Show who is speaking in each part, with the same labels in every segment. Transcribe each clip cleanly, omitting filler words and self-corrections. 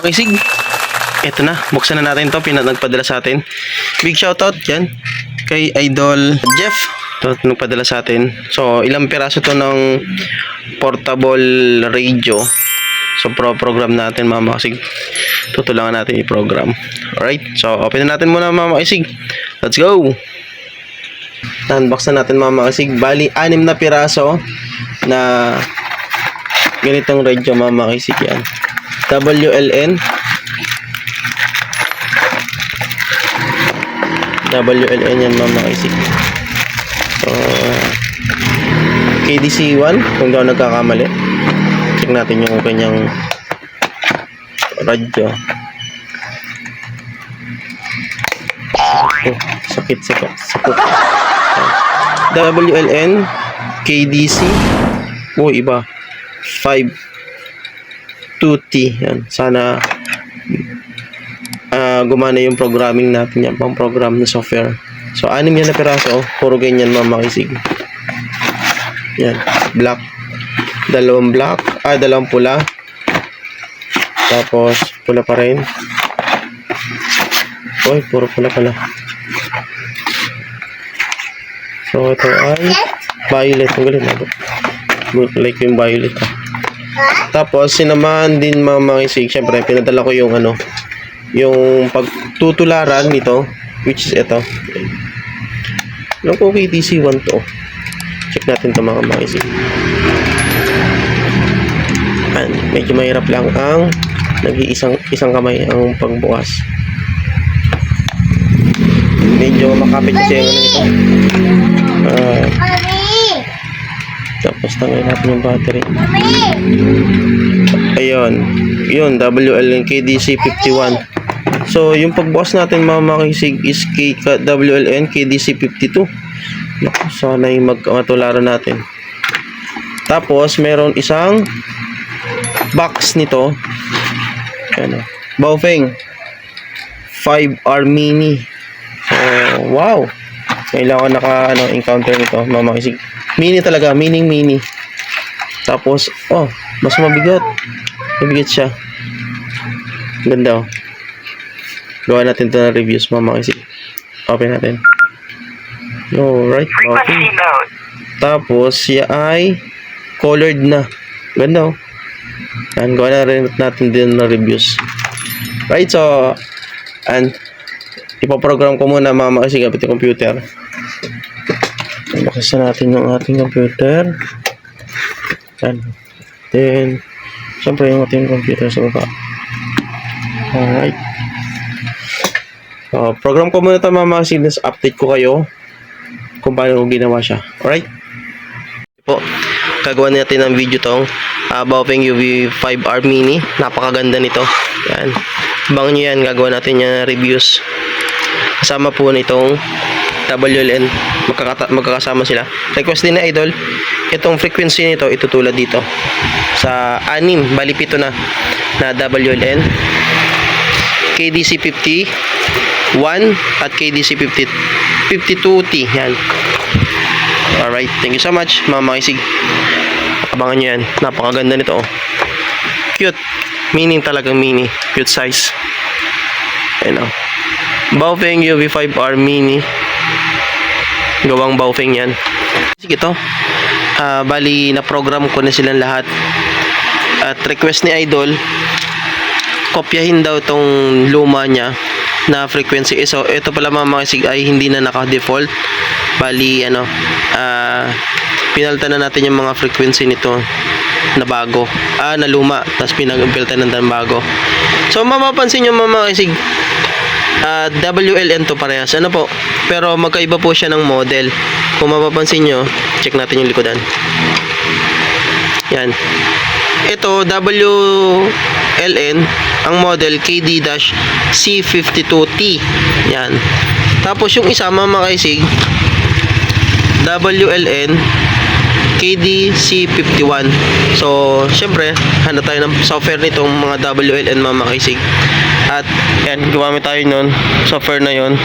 Speaker 1: Makisig. Ito na, buksan na natin to, nagpadala sa atin. Big shoutout yan kay Idol Jeff. Ito, nagpadala sa atin. So, ilang piraso to ng portable radio. So, program natin mga makisig. Tutulangan natin i-program. Alright, so open na natin muna mga makisig. Let's go! Unbox na natin mga makisig. Bali, 6 na piraso na ganitong radio mga makisig yan. WLN yan mga makisig. So KDC1 kung di ako nagkakamali. Check natin yung kanyang radyo. Sakit. WLN KDC iba 5 2T yan. Sana gumana yung programming natin yan, pang program na software. So 6 yan na piraso, puro ganyan mga makisig. Yan, black, dalawang pula, tapos pula pa rin. Puro pula pala. So ito ay violet. Ang galing na. Like yung violet. Tapos sinamahan din mga makisig. Siyempre pinadala ko yung yung pagtutularan nito, which is ito. Alam ko KDC1 to. Check natin ito mga makisig. Medyo mahirap lang ang isang kamay ang pagbukas. Medyo makapit kasi yung ito. Tapos tanggalin natin yung battery. Ayun. Yun, WLN KDC 51. So, yung pagbukas natin mga makisig is WLN KDC 52. Sana yung matularan natin. Tapos, meron isang box nito. Baofeng 5R Mini. So, wow. Kailangan encounter nito mga makisig. Mini talaga, mini. Tapos, mas mabigat. Mabigat siya. Ganda oh. Gawa natin ito na reviews mga makisig. Open natin. Alright. Okay. Tapos, siya ay colored na. Ganda oh. Yan, gawa na rin natin din na reviews. Right, so, ipaprogram ko muna mga makisig kapit yung computer. Bakit natin yung ating computer. And then, siyempre yung ating computer sa baba. Alright. So, program ko muna ito mga makisig. Update ko kayo kung paano ko ginawa siya. Alright. Po, gagawa natin ng video tong Baofeng UV5R Mini. Napakaganda nito. Yan. Abangan nyo yan. Gagawa natin yung reviews. Kasama po nitong WLN. Magkakasama sila. Request din na idol. Itong frequency nito itutulad dito sa 6, bali 7 na WLN, KDC 51 at KDC 52T. Yan. Alright. Thank you so much mga makisig. Abangan nyo yan. Napakaganda nito oh. Cute. Meaning talagang mini. Cute size. Ayan oh. Baofeng UV5R Mini. Gawang Baofeng yan. Sige to. Bali na program ko na silang lahat. At request ni idol, kopyahin daw tong luma niya na frequency. So ito pala mga makisig ay hindi na naka-default. Bali pinalitan na natin yung mga frequency nito na bago. Na luma. Tapos pinag-impiltan na bago. So mapapansin nyo mga makisig, WLN to parehas. Po? Pero magkaiba po siya ng model. Kung mapapansin nyo, check natin yung likodan. Yan. Ito, WLN, ang model KD-C52T. Yan. Tapos yung isa mga makisig, WLN KDC51. So, syempre, handa tayo ng software nitong mga WLN mga makisig. At yan, gumamit tayo nun, software na yon.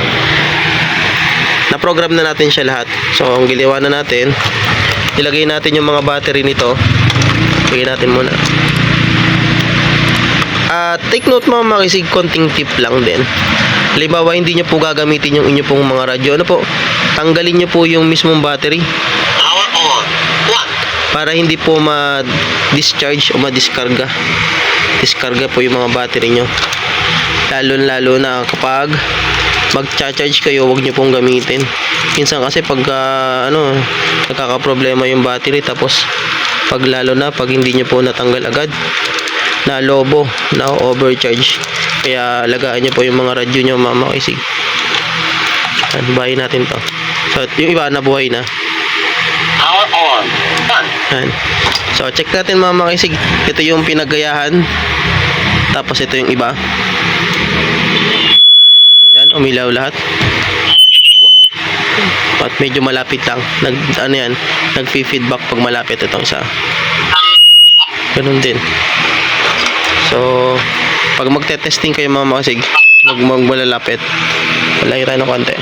Speaker 1: Na-program na natin siya lahat. So, ang ginawa na natin, ilagay natin yung mga battery nito. Ilagay natin muna. Take note mga makisig, konting tip lang din. Halimbawa, hindi nyo po gagamitin yung inyo pong mga radyo. Ano po? Tanggalin nyo po yung mismong battery.
Speaker 2: Power on. 1.
Speaker 1: Para hindi po ma-discharge o ma-discarga. Discarga po yung mga battery nyo. Lalo na kapag mag-charge kayo, huwag nyo pong gamitin. Minsan kasi pag nagkakaproblema yung battery, tapos lalo na pag hindi nyo po natanggal agad, na lobo, na overcharge. Kaya alagaan nyo po yung mga radyo nyo mga makisig. Buhayin natin to. So yung iba nabuhay na.
Speaker 2: Power on. 1.
Speaker 1: Yan. So check natin mga makisig. Ito yung pinagayahan, tapos ito yung iba. Yan, umilaw lahat. At medyo malapit lang. Nag-feedback pag malapit itong isa. Ganun din. So, pag magte-testing kayo mga makasig, malalapit. Malayo tayo ng konti.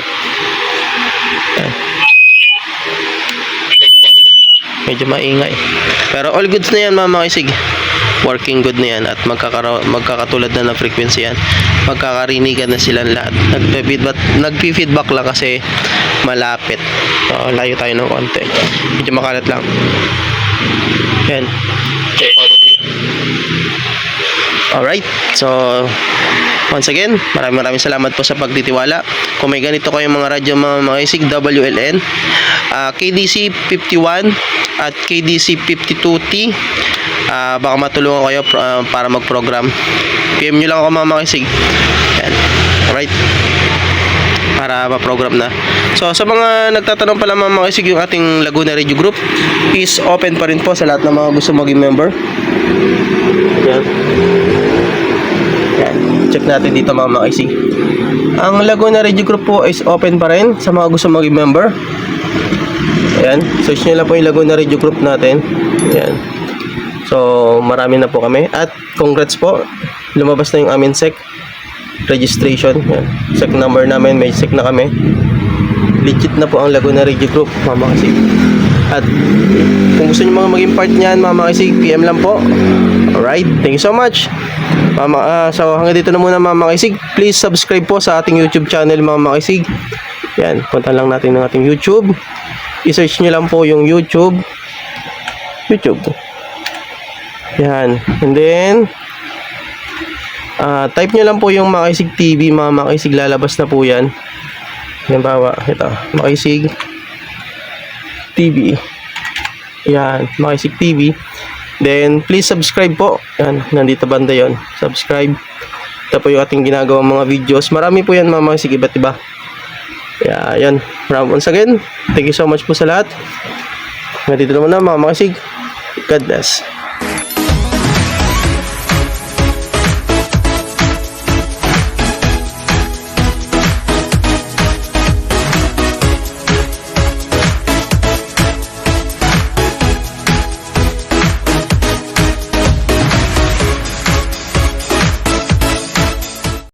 Speaker 1: Yan. Medyo maingay. Pero all goods na yan mga makasig. Working good na yan at magkakatulad na ng frequency yan. Magkakarinigan na silang lahat. Nagpi-feedback lang kasi malapit. So, layo tayo ng konti. Medyo makalat lang. Yan. Alright. So, once again, maraming salamat po sa pagtitiwala. Kung may ganito kayong mga radyo mga makisig, WLN, KDC 51 at KDC 52T, baka matulungan kayo para mag-program. PM nyo lang ako mga makisig. Yan. Alright. Para ma-program na. So, sa mga nagtatanong pala mga makisig, yung ating Laguna Radio Group is open pa rin po sa lahat ng mga gusto maging member. Yan. Yan. Check natin dito mga makisig. Ang Laguna Radio Group po is open pa rin sa mga gusto maging member. Ayan. Search nyo lang po yung Laguna Radio Group natin. Ayan. So, marami na po kami. At congrats po. Lumabas na yung amin SEC registration. Ayan. SEC number namin. May SEC na kami. Legit na po ang Laguna Radio Group, mga makisig. At kung gusto nyo mga maging part niyan, mga makisig, PM lang po. Alright. Thank you so much. So, hanggang dito na muna mga makisig. Please subscribe po sa ating YouTube channel mga makisig. Yan. Punta lang natin ng ating YouTube. I-search nyo lang po yung YouTube. Yan. And then, type nyo lang po yung Makisig TV, mga makisig, lalabas na po yan. Halimbawa, ito, Makisig TV. Yan, Makisig TV. Then, please subscribe po. Yan, nandito banda yon. Subscribe. Ito po yung ating ginagawang mga videos. Marami po yan, mga makisig, iba't iba. Yan. Once again, thank you so much po sa lahat. Nandito naman na, mga makisig. God bless.